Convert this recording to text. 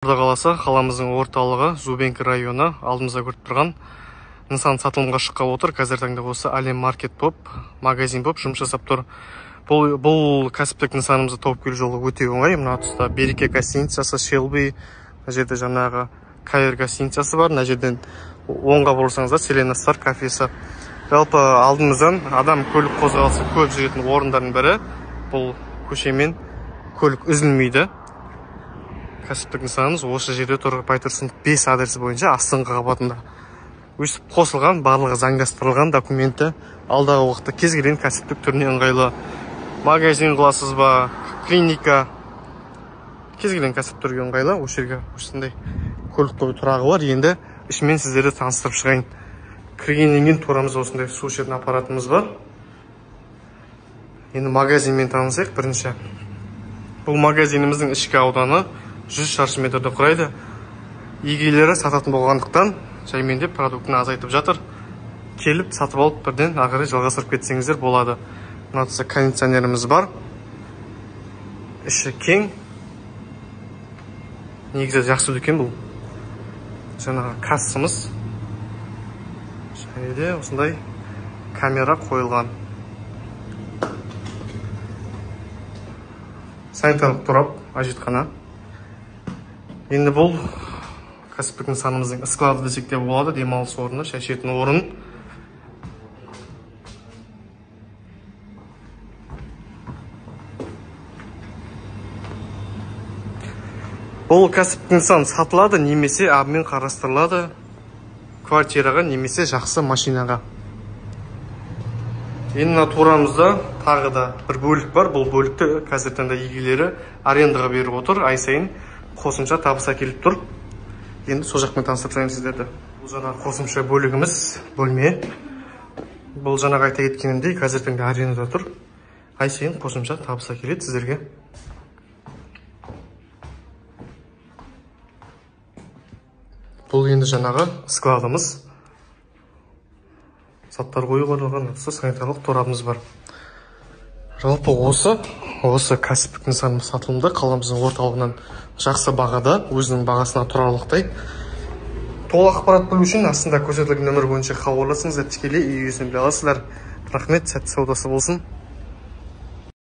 Қаласы қаламыздың орталығы Зубенка районы алдымызда көріп тұрған нысан сатылымға шыққалы отыр. Қазір таңда осы әлем маркет боп, магазин боп жұмыс жасап тұр. Бұл кәсіптік нысанымызды тауып келу жолы өте оңай. Мына тұста Береке гостиницасы, Шелби, мына жерде жаңағы Кайыр гостиницасы бар. Мына жерден оңға бұрылсаңыздар Селена Стар кафесі. Жалпы алдымыздан адам көлік қозғалысы көп жүретін орындардың бірі. Бұл көшемен көлік үзілмейді. Кәсіптік нысанымыз осы жерде тұр. Байтұрсынов 5 адресі бойынша астыңғы қабатында. Өстіп қосылған, барлығы заңдастырылған документі алдағы уақытта кез келген кәсіптік түріне ыңғайлы. Магазин қыласыз ба, клиника, кез келген кәсіп түрге ыңғайлы. Осы жерге осындай көлік қою тұрағы бар. Енді ішімен сіздерді таныстырып шығайын. Кіргеннен кейін турамыз осындай су ішетін аппаратымыз бар. Енді магазинмен танысайық бірінші. Бұл магазиніміздің ішкі ауданы 100 шаршы метрді құрайды. Егелері сататын болғандықтан жаймен деп продуктыны азайтып жатыр. Келіп сатып алып бірден ағыры жалғастырып кетсеңіздер болады. Мына тұста кондиционеріміз бар. Іші кең. Негізі жақсы дүкен бұл. Жаңағы кассамыз. Және осындай камера қойылған. Санитарлық торап, ажетхана. Енді бұл кәсіптік нысанымыздың склады десек те болады. Демалыс орны, шай ішетін орын. Бұл кәсіптік нысан сатылады, немесе абымен қарастырылады квартираға, немесе жақсы машинаға. Енді турамызда тағы да бір бөлік бар. Бұл бөлікті қазір таңда егелері арендаға беріп отыр. Ай сайын қосымша табыс әкеліп тұр. Енді сол жақпен таныстырып тұрайын сіздерді. Бұл жаңағы қосымша бөлігіміз, бөлме. Бұл жаңағы айта кеткенімдей қазір таңда арендада тұр. Ай сайын қосымша табыс әкеледі сіздерге. Бұл енді жаңағы складымыз. Заттар қоюға арналған санитарлық торабымыз бар. Жалпы осы кәсіптік нысанымыз сатылымда қаламыздың орталығынан жақсы бағада, өзінің бағасына тұрарлықтай. Толық ақпарат білу үшін астында көрсетілген нөмір бойынша хабарласыңыздар, тікелей үй иесінен біле аласыздар. Рахмет, сәтті саудасы болсын.